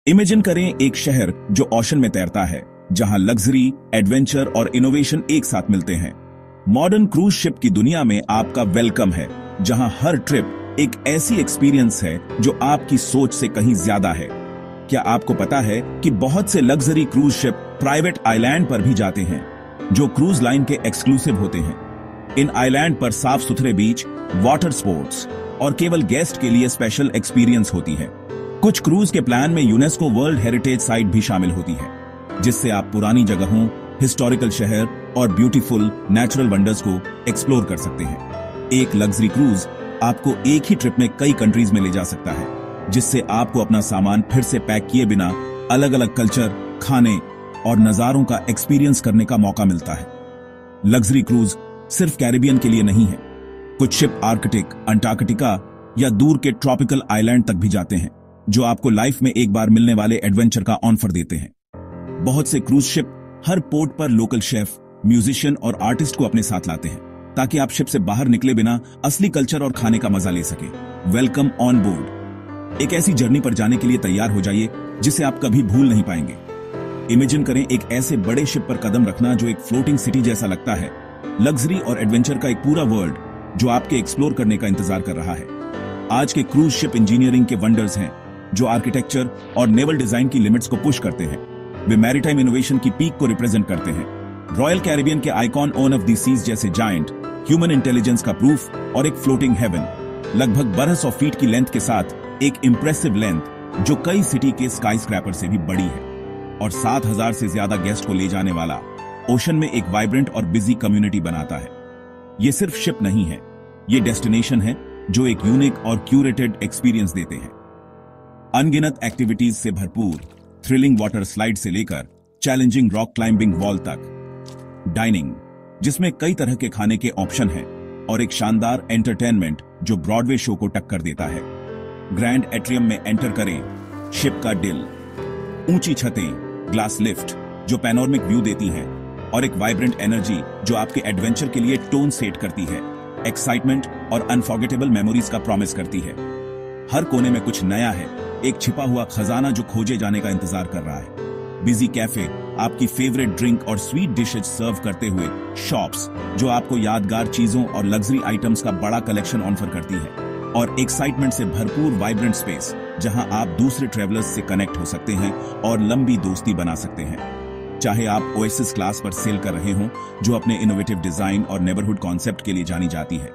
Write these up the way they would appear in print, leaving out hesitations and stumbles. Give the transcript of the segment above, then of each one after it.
Imagine करें एक शहर जो ओशन में तैरता है, जहां लग्जरी, एडवेंचर और इनोवेशन एक साथ मिलते हैं। मॉडर्न क्रूज शिप की दुनिया में आपका वेलकम है, जहां हर ट्रिप एक ऐसी एक्सपीरियंस है जो आपकी सोच से कहीं ज्यादा है। क्या आपको पता है कि बहुत से luxury cruise ship private island पर भी जाते हैं, जो क्रूज लाइन के एक्सक्लूसिव होते हैं। इन आइलैंड पर साफ सुथरे बीच, वाटर स्पोर्ट्स और केवल गेस्ट के लिए स्पेशल एक्सपीरियंस होती है। कुछ क्रूज के प्लान में यूनेस्को वर्ल्ड हेरिटेज साइट भी शामिल होती है, जिससे आप पुरानी जगहों, हिस्टोरिकल शहर और ब्यूटीफुल नेचुरल वंडर्स को एक्सप्लोर कर सकते हैं। एक लग्जरी क्रूज आपको एक ही ट्रिप में कई कंट्रीज में ले जा सकता है, जिससे आपको अपना सामान फिर से पैक किए बिना अलग अलग कल्चर, खाने और नजारों का एक्सपीरियंस करने का मौका मिलता है। लग्जरी क्रूज सिर्फ कैरिबियन के लिए नहीं है। कुछ शिप आर्कटिक, अंटार्कटिका या दूर के ट्रॉपिकल आइलैंड तक भी जाते हैं, जो आपको लाइफ में एक बार मिलने वाले एडवेंचर का ऑफर देते हैं। बहुत से क्रूज शिप हर पोर्ट पर लोकल शेफ, म्यूजिशियन और आर्टिस्ट को अपने साथ लाते हैं, ताकि आप शिप से बाहर निकले बिना असली कल्चर और खाने का मजा ले सके। Welcome on board. एक ऐसी जर्नी पर जाने के लिए तैयार हो जाइए जिसे आप कभी भूल नहीं पाएंगे। इमेजिन करें एक ऐसे बड़े शिप पर कदम रखना जो एक फ्लोटिंग सिटी जैसा लगता है। लग्जरी और एडवेंचर का एक पूरा वर्ल्ड जो आपके एक्सप्लोर करने का इंतजार कर रहा है। आज के क्रूज शिप इंजीनियरिंग के वंडर्स हैं, जो आर्किटेक्चर और नेवल डिजाइन की लिमिट्स को पुश करते हैं। वे मैरीटाइम इनोवेशन की पीक को रिप्रेजेंट करते हैं। रॉयल कैरिबियन के Icon on of the Seas जैसे जायंट, ह्यूमन इंटेलिजेंस का प्रूफ और एक फ्लोटिंग हेवन, लगभग 1200 फीट की लेंथ के साथ एक इंप्रेसिव लेंथ जो कई सिटी के स्काई स्क्रैपर से भी बड़ी है, और 7000 से ज्यादा गेस्ट को ले जाने वाला ओशन में एक वाइब्रेंट और बिजी कम्युनिटी बनाता है। ये सिर्फ शिप नहीं है, ये डेस्टिनेशन है जो एक यूनिक और क्यूरेटेड एक्सपीरियंस देते हैं। अनगिनत एक्टिविटीज से भरपूर, थ्रिलिंग वाटर स्लाइड से लेकर चैलेंजिंग रॉक क्लाइंबिंग वॉल तक, डाइनिंग जिसमें कई तरह के खाने के ऑप्शन हैं, और एक शानदार एंटरटेनमेंट जो ब्रॉडवे शो को टक्कर देता है। ग्रैंड एट्रियम में एंटर करें, शिप का दिल, ऊंची छतें, ग्लास लिफ्ट जो पैनोरमिक व्यू देती हैं, और एक वाइब्रेंट एनर्जी जो आपके एडवेंचर के लिए टोन सेट करती है, एक्साइटमेंट और अनफॉरगेटेबल मेमोरीज का प्रॉमिस करती है। हर कोने में कुछ नया है, एक छिपा हुआ खजाना जो खोजे जाने का इंतजार कर रहा है। बिजी कैफे आपकी फेवरेट ड्रिंक और स्वीट डिशेज सर्व करते हुए, शॉप्स जो आपको यादगार चीजों और लग्जरी आइटम्स का बड़ा कलेक्शन ऑफर करती है, और एक्साइटमेंट से भरपूर वाइब्रेंट स्पेस जहां आप दूसरे ट्रेवलर्स से कनेक्ट हो सकते हैं और लंबी दोस्ती बना सकते हैं। चाहे आप ओएसिस क्लास पर सेल कर रहे हों, जो अपने इनोवेटिव डिजाइन और नेबरहुड कॉन्सेप्ट के लिए जानी जाती है,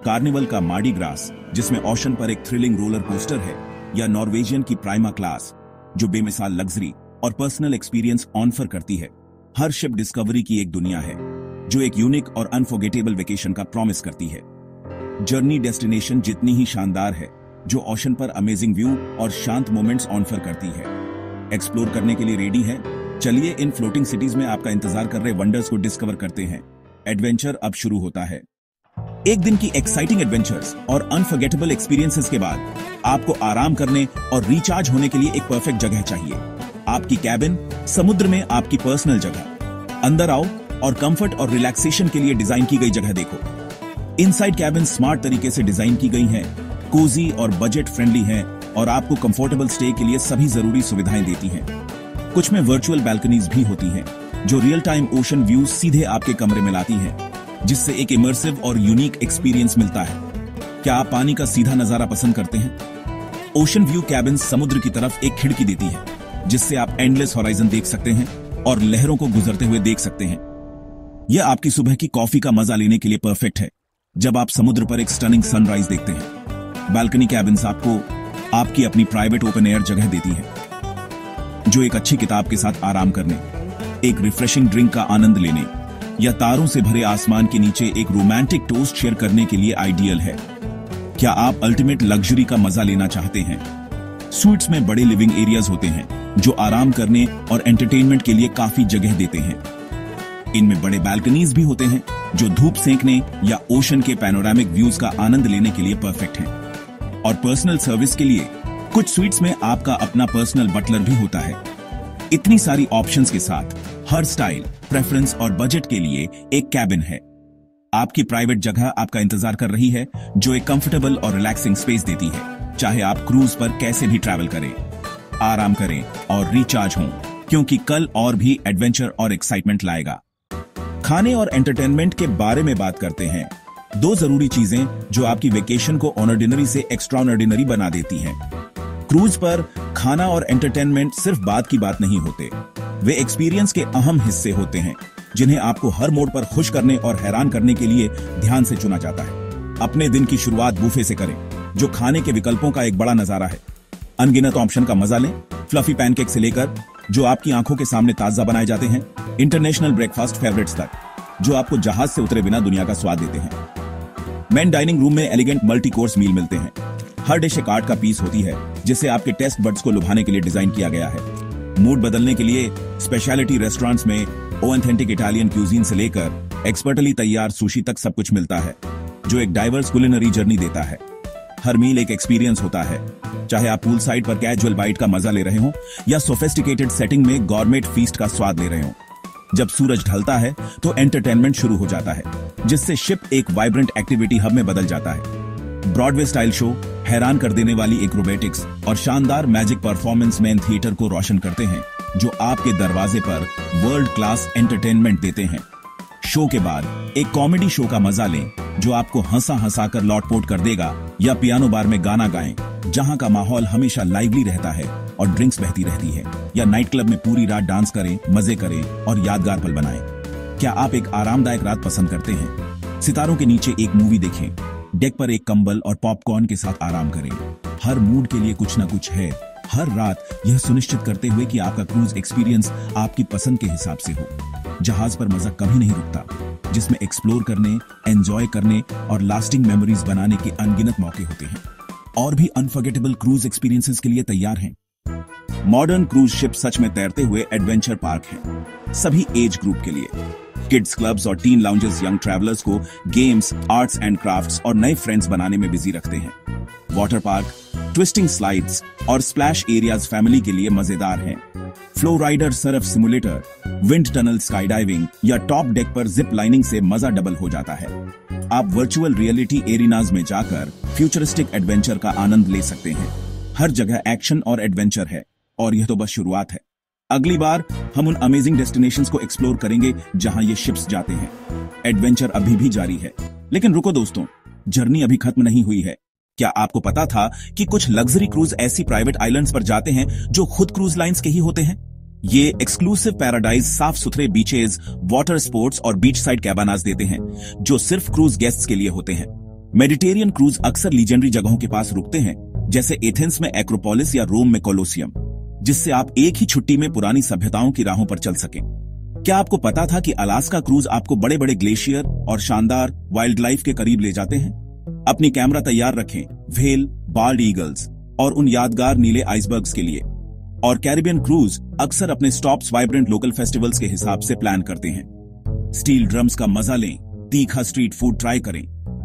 कार्निवल का मार्डी ग्रास जिसमें ओशन पर एक थ्रिलिंग रोलर कोस्टर है, या नॉर्वेजियन की प्राइमा क्लास जो बेमिसाल लग्जरी और पर्सनल एक्सपीरियंस ऑफर करती है। हर शिप डिस्कवरी की एक दुनिया है जो एक यूनिक और अनफॉरगेटेबल वेकेशन का प्रॉमिस करती है। जर्नी डेस्टिनेशन जितनी ही शानदार है, जो ओशन पर अमेजिंग व्यू और शांत मोमेंट्स ऑफर करती है। एक्सप्लोर करने के लिए रेडी है? चलिए इन फ्लोटिंग सिटीज में आपका इंतजार कर रहे वंडर्स को डिस्कवर करते हैं। एडवेंचर अब शुरू होता है। एक दिन की एक्साइटिंग एडवेंचर्स और अनफॉरगेटेबल एक्सपीरियंसेस के बाद आपको आराम करने और रिचार्ज होने के लिए एक परफेक्ट जगह चाहिए। आपकी कैबिन, समुद्र में आपकी पर्सनल जगह। अंदर आओ और कंफर्ट और रिलैक्सेशन के लिए डिजाइन की गई जगह देखो। इनसाइड कैबिन स्मार्ट तरीके से डिजाइन की गई हैं, कोजी और बजट फ्रेंडली हैं, और आपको कंफर्टेबल स्टे के लिए सभी जरूरी सुविधाएं देती हैं। कुछ में वर्चुअल बैल्कनीज भी होती हैं, जो रियल टाइम ओशन व्यू सीधे आपके कमरे में लाती हैं, जिससे एक इमर्सिव और यूनिक एक्सपीरियंस मिलता है। क्या आप पानी का सीधा नजारा पसंद करते हैं? ओशन व्यू कैबिन समुद्र की तरफ एक खिड़की देती है, जिससे आप एंडलेस हॉराइजन देख सकते हैं और लहरों को गुजरते हुए देख सकते हैं। यह आपकी सुबह की कॉफी का मजा लेने के लिए परफेक्ट है, जब आप समुद्र पर एक स्टनिंग सनराइज देखते हैं। बालकनी कैबिन्स आपको आपकी अपनी प्राइवेट ओपन एयर जगह देती है, जो एक अच्छी किताब के साथ आराम करने, एक रिफ्रेशिंग ड्रिंक का आनंद लेने, या तारों से भरे आसमान के नीचे एक रोमांटिक टोस्ट शेयर करने के लिए आइडियल है। क्या आप अल्टीमेट लग्जरी का मजा लेना चाहते हैं? स्वीट्स में बड़े लिविंग एरियाज होते हैं, जो आराम करने और एंटरटेनमेंट के लिए काफी जगह देते हैं। इनमें बड़े बैल्कनीज भी होते हैं, जो धूप सेंकने या ओशन के पैनोरामिक व्यूज का आनंद लेने के लिए परफेक्ट हैं। और पर्सनल सर्विस के लिए कुछ स्वीट्स में आपका अपना पर्सनल बटलर भी होता है। इतनी सारी ऑप्शंस के साथ हर स्टाइल, प्रेफरेंस और बजट के लिए एक कैबिन है। आपकी प्राइवेट जगह आपका इंतजार कर रही है, जो एक कंफर्टेबल और रिलैक्सिंग स्पेस देती है, चाहे आप क्रूज पर कैसे भी ट्रैवल करें। आराम करें और रिचार्ज हों, क्योंकि कल और भी एडवेंचर और एक्साइटमेंट लाएगा। खाने और एंटरटेनमेंट के बारे में बात करते हैं। दो जरूरी चीजें जो आपकी वेकेशन को ऑर्डिनरी से एक्स्ट्राऑर्डिनरी बना देती हैं। क्रूज पर खाना और एंटरटेनमेंट सिर्फ बात की बात नहीं होते, वे एक्सपीरियंस के अहम हिस्से होते हैं जिन्हें आपको हर मोड पर खुश करने और हैरान करने के लिए ध्यान से चुना जाता है। अपने दिन की शुरुआत बुफे से करें, जो खाने के विकल्पों का एक बड़ा नजारा है। अनगिनत ऑप्शन का मजा लें, फ्लफी पैनकेक से लेकर जो आपकी आंखों के सामने ताजा बनाए जाते हैं, इंटरनेशनल ब्रेकफास्ट फेवरेट्स तक जो आपको जहाज से उतरे बिना दुनिया का स्वाद देते हैं। मेन डाइनिंग रूम में एलिगेंट मल्टी कोर्स मील मिलते हैं। हर डिश एक आर्ट का पीस होती है जिसे आपके टेस्ट बड्स को लुभाने के लिए डिजाइन किया गया है। मूड बदलने के लिए स्पेशलिटी रेस्टोरेंट्स में ऑथेंटिक इटालियन क्यूजीन से लेकर एक्सपर्टली तैयार सुशी तक सब कुछ मिलता है, जो एक डाइवर्स कुलिनरी जर्नी देता है। हर मील एक एक्सपीरियंस होता है, चाहे आप पूल साइड पर कैजुअल बाइट का मजा ले रहे हो या सोफिस्टिकेटेड सेटिंग में गॉर्मेट फीस्ट का स्वाद ले रहे हो। जब सूरज ढलता है तो एंटरटेनमेंट शुरू हो जाता है, जिससे शिप एक वाइब्रेंट एक्टिविटी हब में बदल जाता है। ब्रॉडवे स्टाइल शो, हैरान कर देने वाली एक्रोबैटिक्स और शानदार मैजिक परफॉर्मेंस मैन थिएटर को रोशन करते हैं, जो आपके दरवाजे पर वर्ल्ड क्लास एंटरटेनमेंट देते हैं। शो के बाद एक कॉमेडी शो का मजा लें, जो आपको हंसा हंसा कर लौटपोट कर देगा, या पियानो बार में गाना गाएं, जहां का माहौल हमेशा लाइवली रहता है और ड्रिंक्स बहती रहती है, या नाइट क्लब में पूरी रात डांस करें, मजे करें और यादगार पल बनाएं। क्या आप एक आरामदायक रात पसंद करते हैं? सितारों के नीचे एक मूवी देखें, डेक पर एक कंबल और पॉपकॉर्न के साथ आराम करें। हर मूड के लिए कुछ न कुछ है, हर रात यह सुनिश्चित करते हुए कि आपका क्रूज एक्सपीरियंस आपकी पसंद के हिसाब से हो। जहाज पर मजा कभी नहीं रुकता, जिसमें एक्सप्लोर करने, एंजॉय करने और लास्टिंग मेमोरीज बनाने के अनगिनत मौके होते हैं। और भी अनफॉरगेटेबल क्रूज एक्सपीरियंसेस के लिए तैयार हैं? मॉडर्न क्रूज शिप सच में तैरते हुए एडवेंचर पार्क है, सभी एज ग्रुप के लिए। किड्स क्लब्स और टीन लाउंजेस यंग ट्रैवलर्स को गेम्स, आर्ट्स एंड क्राफ्ट्स और नए फ्रेंड्स बनाने में बिजी रखते हैं। वाटर पार्क, ट्विस्टिंग स्लाइड्स और स्प्लैश एरियाज फैमिली के लिए मजेदार हैं। Flow rider, surf simulator, wind tunnel sky diving या टॉप डेक पर जिप लाइनिंग से मजा डबल हो जाता है। आप वर्चुअल रियलिटी एरिनाज में जाकर फ्यूचरिस्टिक एडवेंचर का आनंद ले सकते हैं। हर जगह एक्शन और एडवेंचर है, और यह तो बस शुरुआत है। अगली बार हम उन अमेजिंग डेस्टिनेशंस को एक्सप्लोर करेंगे जहां ये शिप्स जाते हैं। एडवेंचर अभी भी जारी है, लेकिन रुको दोस्तों, जर्नी अभी खत्म नहीं हुई है। क्या आपको पता था कि कुछ लग्जरी क्रूज ऐसी प्राइवेट आइलैंड्स पर जाते हैं जो खुद क्रूज लाइंस के ही होते हैं? ये एक्सक्लूसिव पैराडाइज साफ सुथरे बीचेस, वाटर स्पोर्ट्स और बीच साइड कैबानास देते हैं, जो सिर्फ क्रूज गेस्ट्स के लिए होते हैं। मेडिटेरियन क्रूज अक्सर लीजेंडरी जगहों के पास रुकते हैं, जैसे एथेंस में एक्रोपोलिस या रोम में कोलोसियम, जिससे आप एक ही छुट्टी में पुरानी सभ्यताओं की राहों पर चल सकें। क्या आपको पता था कि अलास्का क्रूज आपको बड़े बड़े ग्लेशियर और शानदार वाइल्ड लाइफ के करीब ले जाते हैं? अपनी कैमरा तैयार रखें व्हेल, बाल्ड ईगल्स और उन यादगार नीले आइसबर्ग्स के लिए। और कैरिबियन क्रूज अक्सर अपने स्टॉप्स वाइब्रेंट लोकल फेस्टिवल्स के हिसाब से प्लान करते हैं। स्टील ड्रम्स का मजा लें, तीखा स्ट्रीट फूड ट्राई करें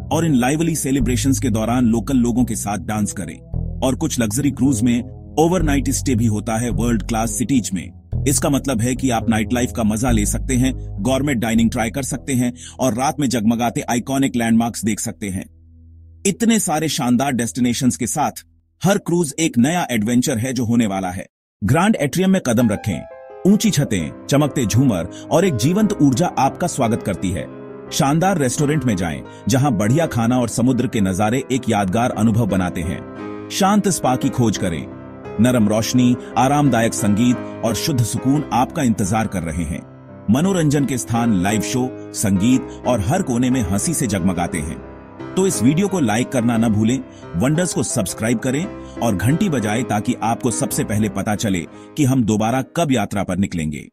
और इन लाइवली सेलिब्रेशंस के दौरान लोकल लोगों के साथ डांस करें। और कुछ लग्जरी क्रूज में ओवरनाइट स्टे भी होता है वर्ल्ड क्लास सिटीज में। इसका मतलब है कि आप नाइट लाइफ का मजा ले सकते हैं, गॉर्मेट डाइनिंग ट्राई कर सकते हैं और रात में जगमगाते आइकॉनिक लैंडमार्क्स देख सकते हैं। इतने सारे शानदार डेस्टिनेशंस के साथ हर क्रूज एक नया एडवेंचर है जो होने वाला है। ग्रैंड एट्रियम में कदम रखें, ऊंची छतें, चमकते झूमर और एक जीवंत ऊर्जा आपका स्वागत करती है। शानदार रेस्टोरेंट में जाएं, जहां बढ़िया खाना और समुद्र के नजारे एक यादगार अनुभव बनाते हैं। शांत स्पा की खोज करें, नरम रोशनी, आरामदायक संगीत और शुद्ध सुकून आपका इंतजार कर रहे हैं। मनोरंजन के स्थान लाइव शो, संगीत और हर कोने में हंसी से जगमगाते हैं। तो इस वीडियो को लाइक करना न भूलें, वंडर्स को सब्सक्राइब करें और घंटी बजाएं ताकि आपको सबसे पहले पता चले कि हम दोबारा कब यात्रा पर निकलेंगे।